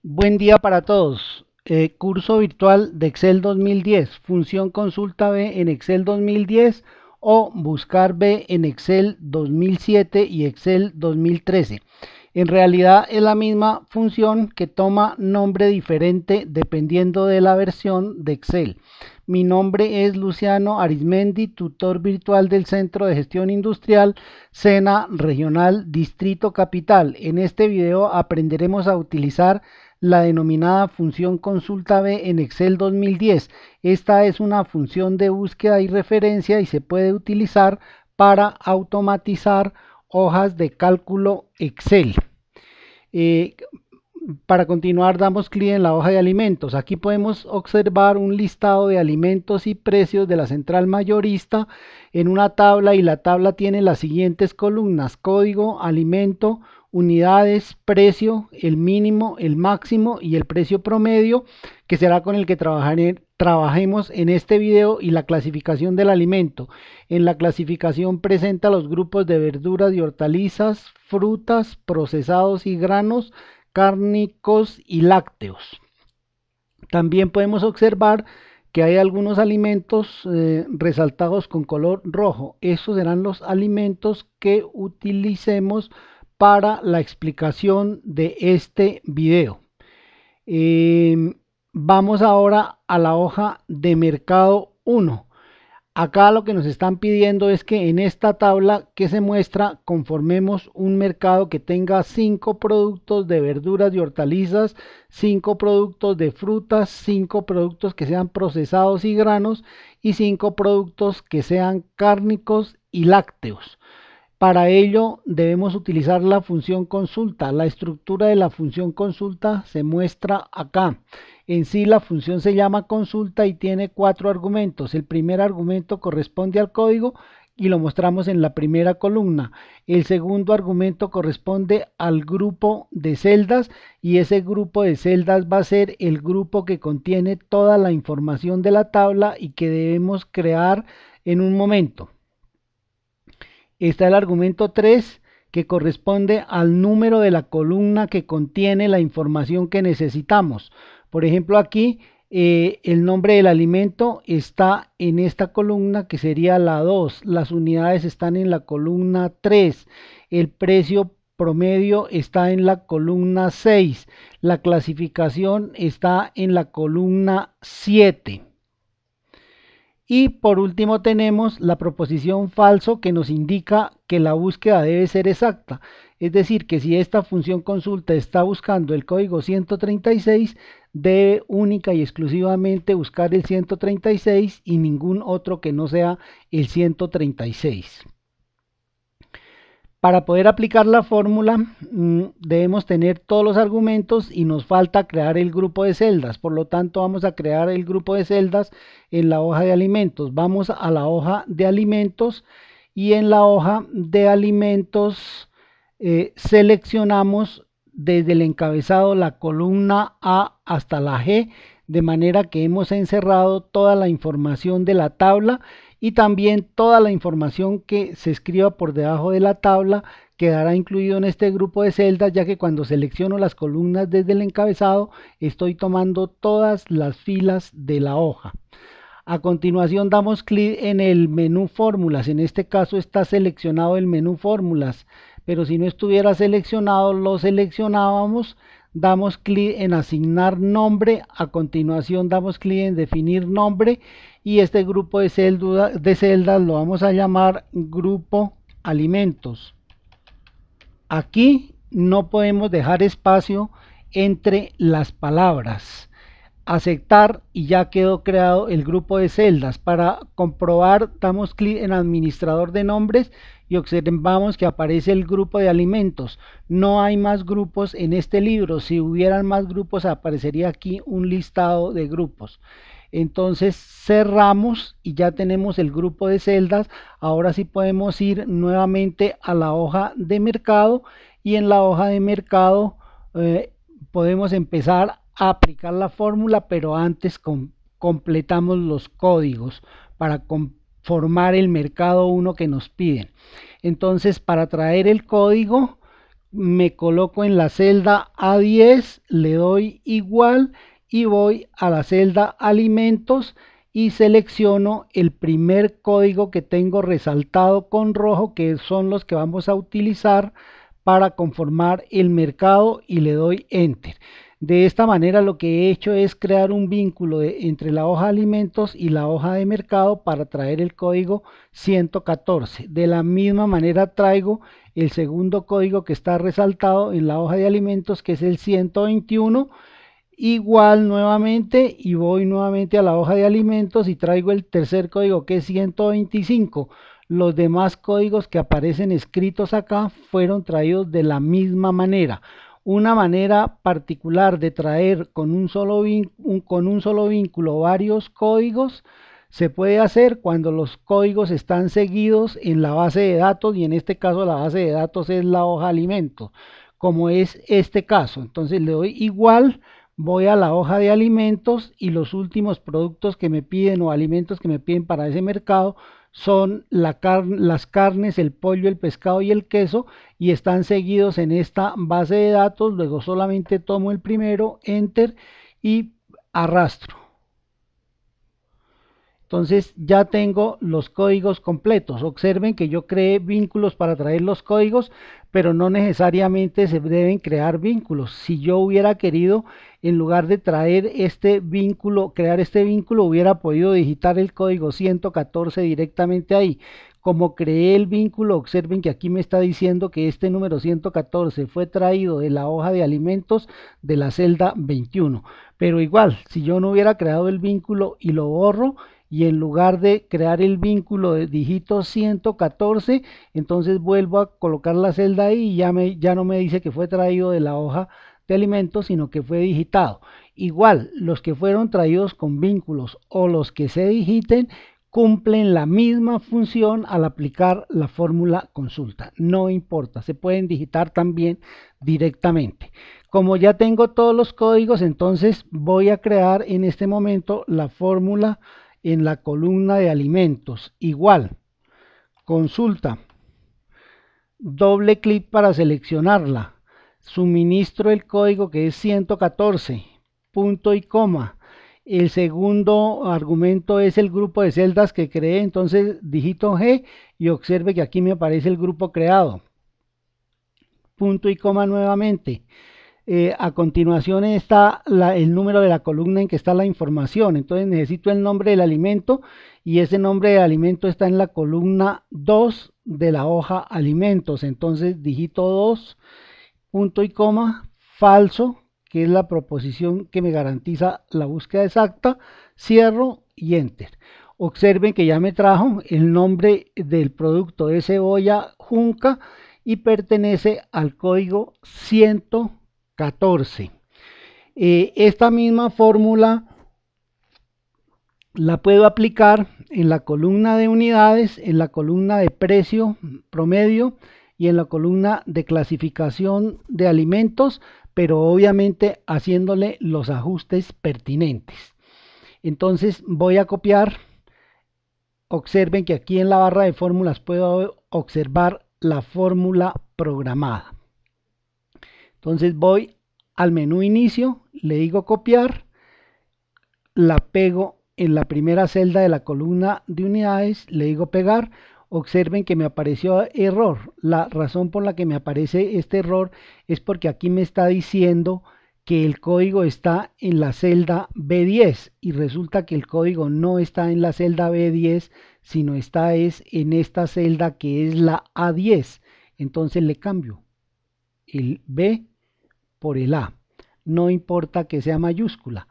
Buen día para todos. Curso virtual de Excel 2010, función consulta B en Excel 2010 o buscar B en Excel 2007 y Excel 2013. En realidad es la misma función que toma nombre diferente dependiendo de la versión de Excel. Mi nombre es Luciano Arizmendi, tutor virtual del Centro de Gestión Industrial, SENA Regional Distrito Capital. En este video aprenderemos a utilizar la denominada función consulta B en Excel 2010. Esta es una función de búsqueda y referencia y se puede utilizar para automatizar hojas de cálculo Excel. Eh, para continuar damos clic en la hoja de alimentos. Aquí podemos observar un listado de alimentos y precios de la central mayorista en una tabla, y la tabla tiene las siguientes columnas: código, alimento, unidades, precio, el mínimo, el máximo y el precio promedio, que será con el que trabajemos en este video, y la clasificación del alimento. En la clasificación presenta los grupos de verduras y hortalizas, frutas, procesados y granos, cárnicos y lácteos. También podemos observar que hay algunos alimentos resaltados con color rojo. Estos serán los alimentos que utilicemos para la explicación de este video. Vamos ahora a la hoja de mercado 1. Acá lo que nos están pidiendo es que en esta tabla que se muestra conformemos un mercado que tenga 5 productos de verduras y hortalizas, 5 productos de frutas, 5 productos que sean procesados y granos y 5 productos que sean cárnicos y lácteos. Para ello debemos utilizar la función consulta. La estructura de la función consulta se muestra acá. En sí la función se llama consulta y tiene 4 argumentos. El primer argumento corresponde al código y lo mostramos en la primera columna. El segundo argumento corresponde al grupo de celdas, y ese grupo de celdas va a ser el grupo que contiene toda la información de la tabla y que debemos crear en un momento. Está el argumento 3, que corresponde al número de la columna que contiene la información que necesitamos. Por ejemplo, aquí el nombre del alimento está en esta columna, que sería la 2. Las unidades están en la columna 3. El precio promedio está en la columna 6. La clasificación está en la columna 7. Y por último tenemos la proposición falso, que nos indica que la búsqueda debe ser exacta. Es decir, que si esta función consulta está buscando el código 136, debe única y exclusivamente buscar el 136 y ningún otro que no sea el 136. Para poder aplicar la fórmula debemos tener todos los argumentos y nos falta crear el grupo de celdas. Por lo tanto, vamos a crear el grupo de celdas en la hoja de alimentos. Vamos a la hoja de alimentos y en la hoja de alimentos seleccionamos desde el encabezado la columna A hasta la G, de manera que hemos encerrado toda la información de la tabla, y también toda la información que se escriba por debajo de la tabla quedará incluido en este grupo de celdas, ya que cuando selecciono las columnas desde el encabezado estoy tomando todas las filas de la hoja. A continuación damos clic en el menú fórmulas. En este caso está seleccionado el menú fórmulas, pero si no estuviera seleccionado lo seleccionábamos. Damos clic en asignar nombre. A continuación damos clic en definir nombre, y este grupo de celdas lo vamos a llamar grupo alimentos. Aquí no podemos dejar espacio entre las palabras. Aceptar, y ya quedó creado el grupo de celdas. Para comprobar damos clic en administrador de nombres y observamos que aparece el grupo de alimentos. No hay más grupos en este libro. Si hubieran más grupos aparecería aquí un listado de grupos. Entonces cerramos y ya tenemos el grupo de celdas. Ahora sí podemos ir nuevamente a la hoja de mercado, y en la hoja de mercado podemos empezar a aplicar la fórmula, pero antes completamos los códigos para conformar el mercado 1 que nos piden. Entonces, para traer el código me coloco en la celda A10, le doy igual y voy a la celda alimentos y selecciono el primer código que tengo resaltado con rojo, que son los que vamos a utilizar para conformar el mercado, y le doy enter. De esta manera lo que he hecho es crear un vínculo entre la hoja de alimentos y la hoja de mercado para traer el código 114. De la misma manera traigo el segundo código que está resaltado en la hoja de alimentos, que es el 121. Igual nuevamente, y voy nuevamente a la hoja de alimentos y traigo el tercer código, que es 125. Los demás códigos que aparecen escritos acá fueron traídos de la misma manera. Una manera particular de traer con un solo vínculo varios códigos se puede hacer cuando los códigos están seguidos en la base de datos, y en este caso la base de datos es la hoja alimentos, como es este caso. Entonces le doy igual, voy a la hoja de alimentos y los últimos productos que me piden o alimentos que me piden para ese mercado son las carnes, el pollo, el pescado y el queso, y están seguidos en esta base de datos. Luego solamente tomo el primero, enter, y arrastro. Entonces ya tengo los códigos completos. Observen que yo creé vínculos para traer los códigos, pero no necesariamente se deben crear vínculos. Si yo hubiera querido, en lugar de traer este vínculo, crear este vínculo, hubiera podido digitar el código 114 directamente ahí. Como creé el vínculo, observen que aquí me está diciendo que este número 114 fue traído de la hoja de alimentos de la celda 21. Pero igual, si yo no hubiera creado el vínculo y lo borro, y en lugar de crear el vínculo de dígito 114, entonces vuelvo a colocar la celda ahí y ya no me dice que fue traído de la hoja de alimentos, sino que fue digitado. Igual, los que fueron traídos con vínculos o los que se digiten cumplen la misma función al aplicar la fórmula consulta. No importa, se pueden digitar también directamente. Como ya tengo todos los códigos, entonces voy a crear en este momento la fórmula en la columna de alimentos. Igual, consulta, doble clic para seleccionarla, suministro el código que es 114, punto y coma. El segundo argumento es el grupo de celdas que creé, entonces digito G y observe que aquí me aparece el grupo creado. Punto y coma nuevamente. A continuación está el número de la columna en que está la información. Entonces necesito el nombre del alimento, y ese nombre del alimento está en la columna 2 de la hoja alimentos. Entonces digito 2, punto y coma, falso, que es la proposición que me garantiza la búsqueda exacta, cierro y enter. Observen que ya me trajo el nombre del producto de cebolla junca y pertenece al código 114. Esta misma fórmula la puedo aplicar en la columna de unidades, en la columna de precio promedio y en la columna de clasificación de alimentos, pero obviamente haciéndole los ajustes pertinentes. Entonces voy a copiar. Observen que aquí en la barra de fórmulas puedo observar la fórmula programada. Entonces voy al menú inicio, le digo copiar, la pego en la primera celda de la columna de unidades, le digo pegar. Observen que me apareció error. La razón por la que me aparece este error es porque aquí me está diciendo que el código está en la celda B10, y resulta que el código no está en la celda B10, sino está en esta celda que es la A10. Entonces le cambio el B por el A, no importa que sea mayúscula.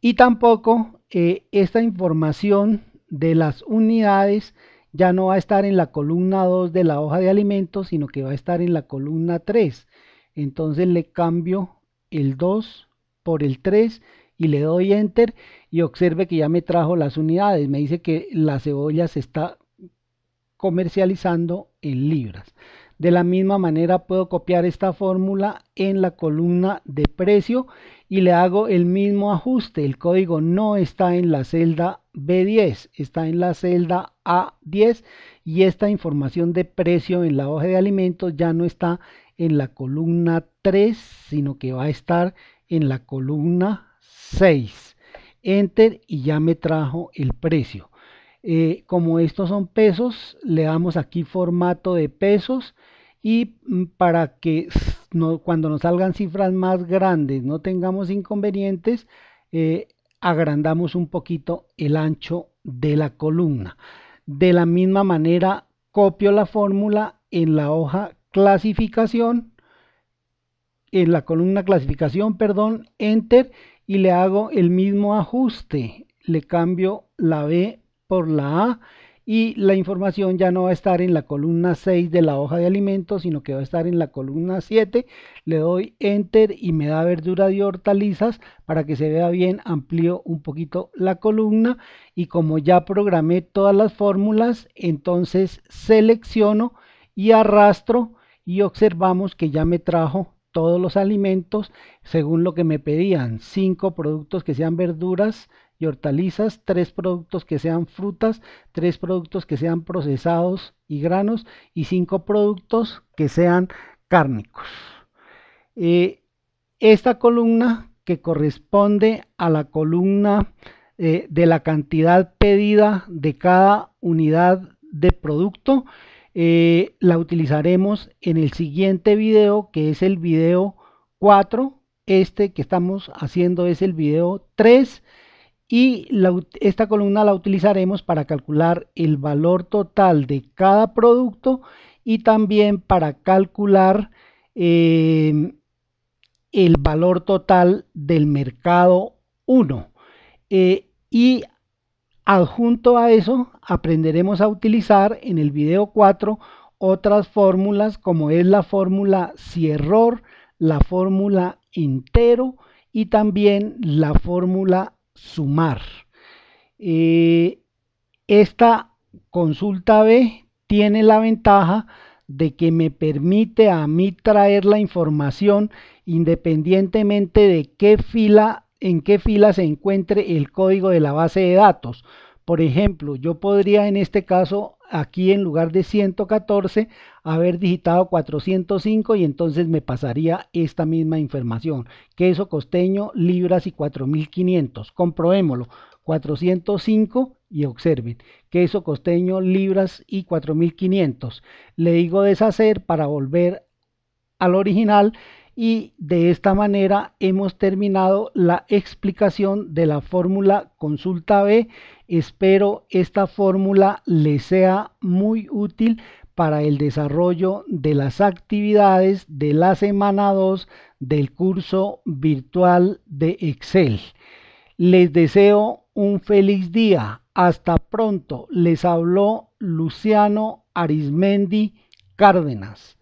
Y tampoco esta información de las unidades ya no va a estar en la columna 2 de la hoja de alimentos, sino que va a estar en la columna 3. Entonces le cambio el 2 por el 3 y le doy enter, y observe que ya me trajo las unidades. Me dice que la cebolla se está comercializando en libras. De la misma manera puedo copiar esta fórmula en la columna de precio y le hago el mismo ajuste. El código no está en la celda B10, está en la celda A10, y esta información de precio en la hoja de alimentos ya no está en la columna 3, sino que va a estar en la columna 6. Enter y ya me trajo el precio. Como estos son pesos, le damos aquí formato de pesos y para que cuando nos salgan cifras más grandes no tengamos inconvenientes, agrandamos un poquito el ancho de la columna. De la misma manera copio la fórmula en la hoja clasificación, en la columna clasificación, perdón, enter, y le hago el mismo ajuste, le cambio la B por la A y la información ya no va a estar en la columna 6 de la hoja de alimentos, sino que va a estar en la columna 7. Le doy enter y me da verdura y hortalizas. Para que se vea bien, amplío un poquito la columna y como ya programé todas las fórmulas, entonces selecciono y arrastro y observamos que ya me trajo todos los alimentos según lo que me pedían: 5 productos que sean verduras y hortalizas, 3 productos que sean frutas, 3 productos que sean procesados y granos y 5 productos que sean cárnicos. Esta columna, que corresponde a la columna de la cantidad pedida de cada unidad de producto, la utilizaremos en el siguiente video, que es el video 4. Este que estamos haciendo es el video 3 y esta columna la utilizaremos para calcular el valor total de cada producto y también para calcular el valor total del mercado 1. Y adjunto a eso aprenderemos a utilizar en el video 4 otras fórmulas, como es la fórmula si error, la fórmula entero y también la fórmula sumar. Esta consulta B tiene la ventaja de que me permite a mí traer la información independientemente de en qué fila se encuentre el código de la base de datos. Por ejemplo, yo podría en este caso, aquí en lugar de 114, haber digitado 405 y entonces me pasaría esta misma información: queso costeño, libras y 4500. Comprobémoslo: 405 y observen, queso costeño, libras y 4500. Le digo deshacer para volver al original y de esta manera hemos terminado la explicación de la fórmula consulta B. Espero esta fórmula les sea muy útil para el desarrollo de las actividades de la semana 2 del curso virtual de Excel. Les deseo un feliz día. Hasta pronto. Les habló Luciano Arizmendi Cárdenas.